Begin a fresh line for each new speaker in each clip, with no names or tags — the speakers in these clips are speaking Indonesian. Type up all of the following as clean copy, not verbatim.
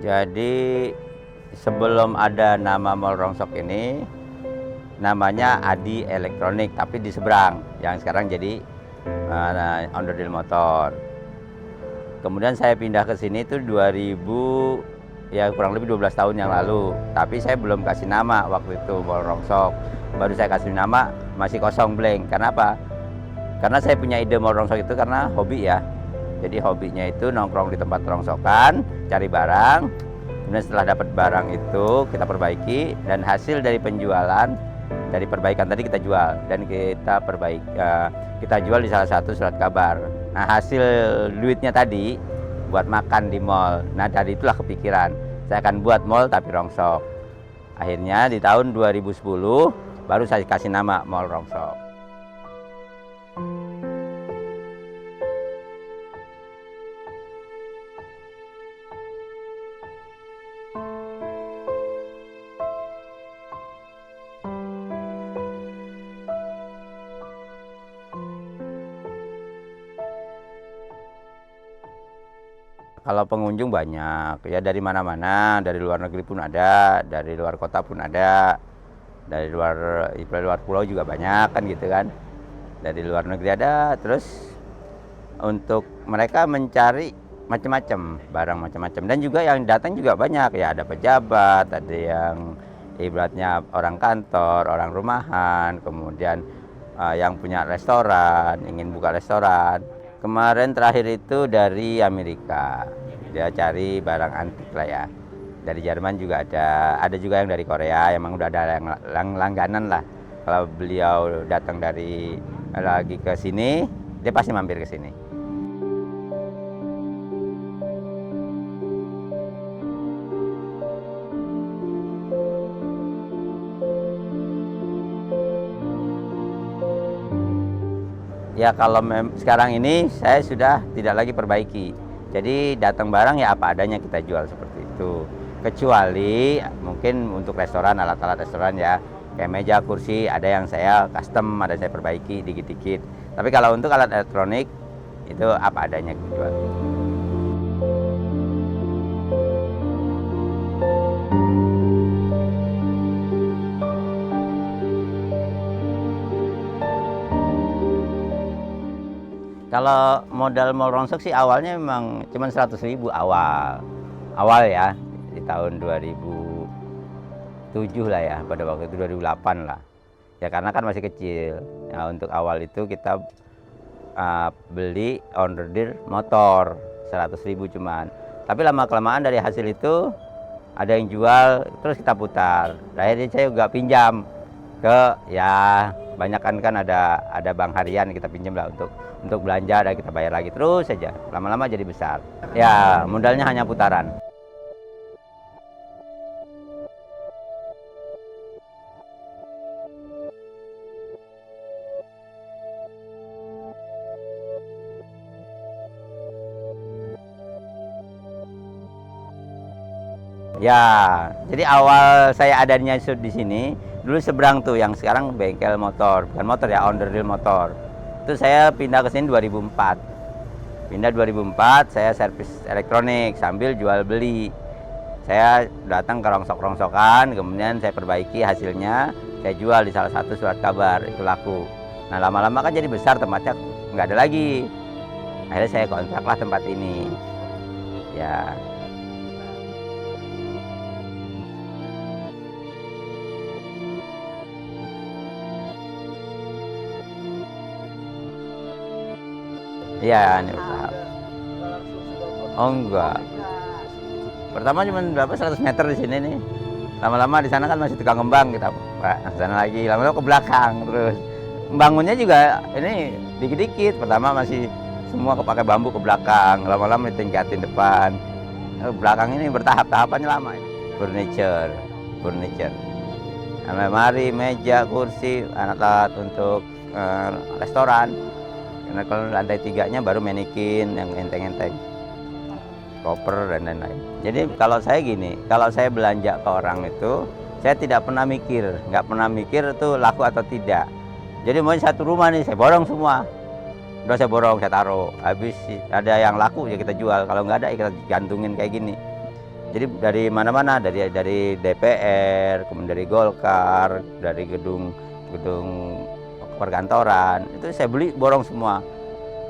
Jadi sebelum ada nama Mall Rongsok ini, namanya Adi Elektronik, tapi di seberang, yang sekarang jadi onderdil motor. Kemudian saya pindah ke sini itu 2000, ya kurang lebih 12 tahun yang lalu. Tapi saya belum kasih nama waktu itu Mall Rongsok. Baru saya kasih nama, masih kosong blank. Karena apa? Karena saya punya ide Mall Rongsok itu karena hobi ya. Jadi hobinya itu nongkrong di tempat rongsokan, cari barang. Kemudian setelah dapat barang itu kita perbaiki, dan hasil dari penjualan dari perbaikan tadi kita jual, dan kita jual di salah satu surat kabar. Nah, hasil duitnya tadi buat makan di mall. Nah, dari itulah kepikiran saya akan buat mall tapi rongsok. Akhirnya di tahun 2010 baru saya kasih nama Mall Rongsok. Kalau pengunjung banyak, ya dari mana-mana, dari luar negeri pun ada, dari luar kota pun ada, dari luar pulau juga banyak kan gitu kan. Dari luar negeri ada, terus untuk mereka mencari macam-macam, barang macam-macam, dan juga yang datang juga banyak ya, ada pejabat, ada yang ibaratnya orang kantor, orang rumahan, kemudian yang punya restoran, ingin buka restoran. Kemarin terakhir itu dari Amerika, dia cari barang antik lah ya. Dari Jerman juga ada juga yang dari Korea, emang udah ada yang langganan lah. Kalau beliau datang dari lagi ke sini, dia pasti mampir ke sini. Ya kalau sekarang ini saya sudah tidak lagi perbaiki. Jadi datang barang ya apa adanya kita jual seperti itu. Kecuali mungkin untuk restoran, alat-alat restoran ya, kayak meja, kursi, ada yang saya custom, ada saya perbaiki dikit-dikit. Tapi kalau untuk alat elektronik itu apa adanya kita jual. Kalau modal Mall Rongsok sih awalnya memang cuma 100.000 awal ya, di tahun 2007 lah ya, pada waktu itu 2008 lah ya, karena kan masih kecil. Nah, untuk awal itu kita beli onderdil motor 100.000 cuman, tapi lama kelamaan dari hasil itu ada yang jual, terus kita putar. Akhirnya saya juga pinjam ke, ya banyak kan ada bank harian, kita pinjam lah untuk belanja, dan kita bayar lagi terus saja, lama-lama jadi besar. Ya modalnya hanya putaran. Ya, jadi awal saya adanya di sini, dulu seberang tuh yang sekarang bengkel motor, bukan motor ya, onderdil motor. Itu saya pindah ke sini 2004. Pindah 2004, saya servis elektronik sambil jual beli. Saya datang ke rongsok-rongsokan, kemudian saya perbaiki hasilnya, saya jual di salah satu surat kabar, itu laku. Nah, lama-lama kan jadi besar, tempatnya nggak ada lagi. Akhirnya saya kontraklah tempat ini. Ya. Iya, ini bertahap. Oh enggak. Pertama cuma berapa 100 meter di sini nih. Lama-lama di sana kan masih tukang kembang, kita ke sana lagi, lama-lama ke belakang terus. Membangunnya juga ini dikit-dikit. Pertama masih semua kepakai bambu ke belakang, lama-lama ditingkatin depan. Belakang ini bertahap-tahapannya lama ini. Furniture. Lemari, meja, kursi, alat-alat untuk restoran. Karena kalau lantai 3-nya baru manekin yang enteng-enteng, koper dan lain-lain. Jadi kalau saya gini, kalau saya belanja ke orang itu, saya tidak pernah mikir, nggak pernah mikir itu laku atau tidak. Jadi mau satu rumah nih, saya borong semua. Udah saya borong, saya taruh. Habis ada yang laku ya kita jual, kalau nggak ada ya kita gantungin kayak gini. Jadi dari mana-mana, dari DPR, kemudian dari Golkar, dari gedung perkantoran, itu saya beli borong semua.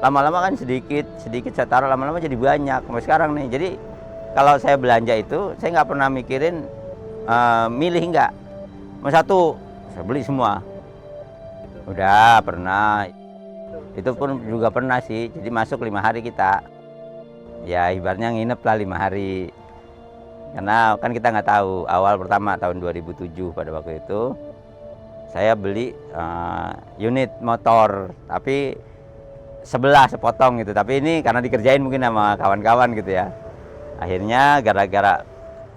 Lama-lama kan sedikit saya taruh, lama-lama jadi banyak sampai sekarang nih. Jadi kalau saya belanja itu saya nggak pernah mikirin milih nggak. Mau satu saya beli semua. Udah pernah. Itu pun juga pernah sih. Jadi masuk 5 hari kita. Ya ibaratnya nginep lah 5 hari. Karena kan kita nggak tahu, awal pertama tahun 2007 pada waktu itu saya beli unit motor, tapi sebelah sepotong gitu. Tapi ini karena dikerjain mungkin sama kawan-kawan gitu ya. Akhirnya gara-gara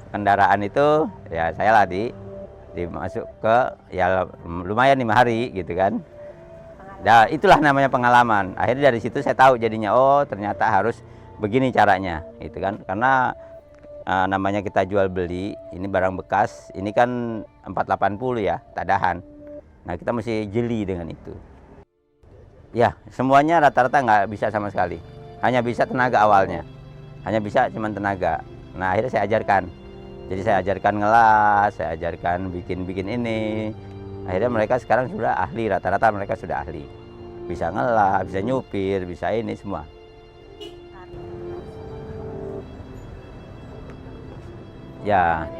kendaraan itu ya saya lah dimasuk ke ya lumayan 5 hari gitu kan. Nah, itulah namanya pengalaman. Akhirnya dari situ saya tahu jadinya, oh ternyata harus begini caranya gitu kan. Karena namanya kita jual beli, ini barang bekas, ini kan 480 ya, tadahan. Nah kita mesti jeli dengan itu. Ya semuanya rata-rata nggak bisa sama sekali, hanya bisa tenaga awalnya, hanya bisa cuman tenaga. Nah akhirnya saya ajarkan, jadi saya ajarkan ngelas, saya ajarkan bikin ini. Akhirnya mereka sekarang sudah ahli, rata-rata mereka sudah ahli, bisa ngelas, bisa nyupir, bisa ini semua. Ya,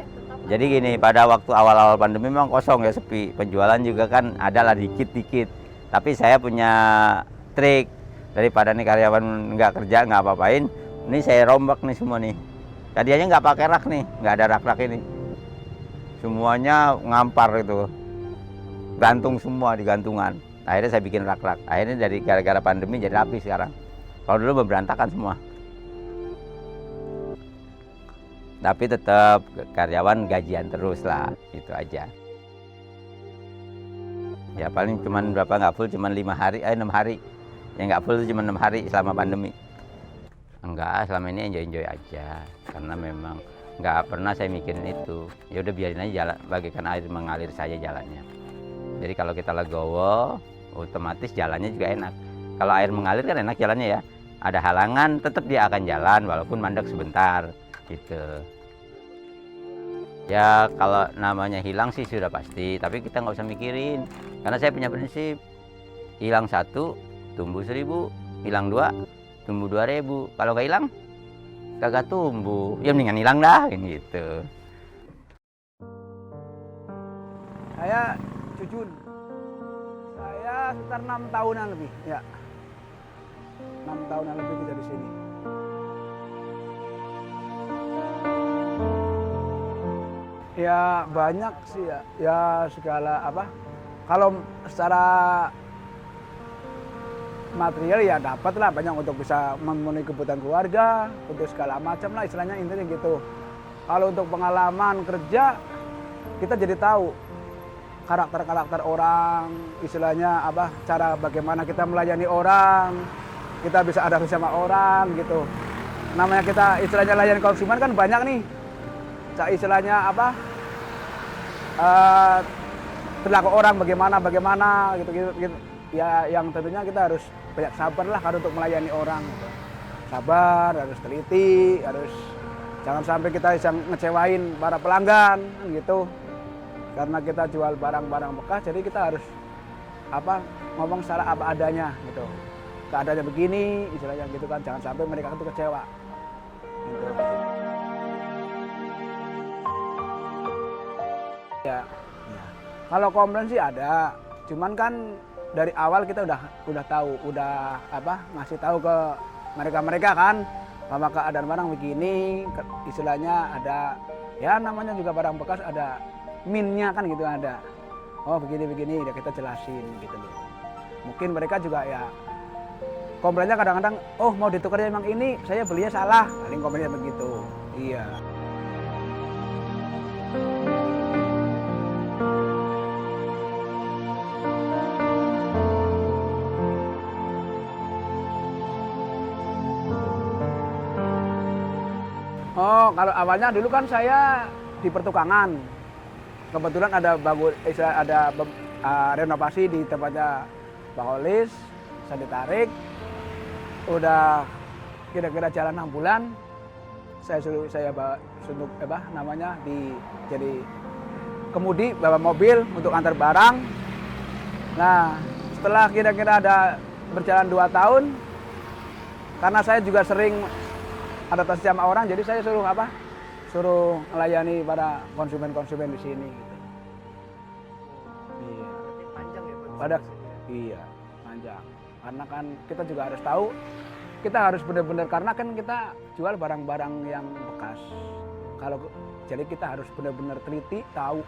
jadi gini, pada waktu awal-awal pandemi memang kosong ya, sepi. Penjualan juga kan adalah dikit-dikit. Tapi saya punya trik, daripada nih karyawan nggak kerja, nggak apa-apain, ini saya rombak nih semua nih. Tadinya nggak pakai rak nih, nggak ada rak-rak ini. Semuanya ngampar itu, gantung semua di gantungan. Akhirnya saya bikin rak-rak. Akhirnya dari gara-gara pandemi jadi rapi sekarang. Kalau dulu berantakan semua. Tapi tetap karyawan gajian terus lah, gitu aja. Ya paling cuman berapa, nggak full cuman 5 hari, 6 hari. Yang nggak full itu cuma 6 hari selama pandemi. Enggak, selama ini enjoy aja. Karena memang nggak pernah saya mikirin itu. Ya udah biarin aja jalan, bagaikan air mengalir saja jalannya. Jadi kalau kita legowo, otomatis jalannya juga enak. Kalau air mengalir kan enak jalannya ya. Ada halangan, tetap dia akan jalan walaupun mandek sebentar, gitu. Ya kalau namanya hilang sih sudah pasti, tapi kita nggak usah mikirin. Karena saya punya prinsip, hilang 1, tumbuh 1000, hilang 2, tumbuh 2000. Kalau nggak hilang, kagak tumbuh. Ya mendingan hilang dah, gitu.
Saya Jujun. Saya sekitar 6 tahunan lebih, ya. 6 tahunan lebih kita di sini. Ya banyak sih ya, ya segala apa. Kalau secara material ya dapat lah banyak untuk bisa memenuhi kebutuhan keluarga, untuk segala macam lah istilahnya intinya gitu. Kalau untuk pengalaman kerja kita jadi tahu karakter-karakter orang, istilahnya apa, cara bagaimana kita melayani orang, kita bisa adaptasi sama orang gitu. Namanya kita istilahnya layani konsumen kan banyak nih. Istilahnya apa, perilaku orang bagaimana gitu. Ya yang tentunya kita harus banyak sabar lah kan untuk melayani orang gitu. Sabar, harus teliti, harus jangan sampai kita bisa ngecewain para pelanggan kan gitu. Karena kita jual barang-barang bekas, jadi kita harus apa, ngomong secara apa adanya gitu. Keadaannya begini istilahnya gitu kan, jangan sampai mereka itu kecewa gitu. Ya. Kalau komplain sih ada, cuman kan dari awal kita udah tahu, udah apa, ngasih tahu ke mereka kan bahwa keadaan barang begini, istilahnya ada ya namanya juga barang bekas ada minnya kan gitu ada. Oh begini udah kita jelasin gitu loh. Mungkin mereka juga ya komplainnya kadang-kadang, oh mau ditukar emang ini saya belinya salah, paling komplainnya begitu. Iya. Oh, kalau awalnya dulu kan saya di pertukangan. Kebetulan ada renovasi di tempatnya Bang Olis, saya ditarik. Udah kira-kira jalan 6 bulan, saya untuk namanya jadi kemudi bawa mobil untuk antar barang. Nah, setelah kira-kira ada berjalan 2 tahun, karena saya juga sering adaptasi sama orang, jadi saya suruh melayani para konsumen-konsumen di sini. Gitu. Iya.
Panjang ya Pak?
Pada iya panjang. Karena kan kita juga harus tahu, kita harus benar-benar karena kan kita jual barang-barang yang bekas. Jadi kita harus benar-benar teliti tahu.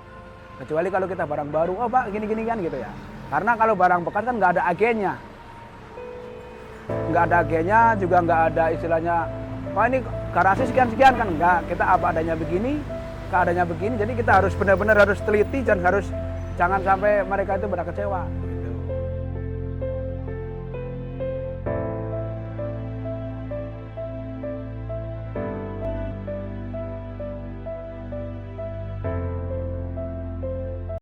Kecuali kalau kita barang baru, oh Pak gini-gini kan gitu ya. Karena kalau barang bekas kan nggak ada agennya. Nggak ada agennya, juga nggak ada istilahnya, wah ini garasi sekian-sekian kan enggak. Kita apa adanya begini, keadaannya begini. Jadi kita harus benar-benar harus teliti dan jangan sampai mereka itu pada kecewa.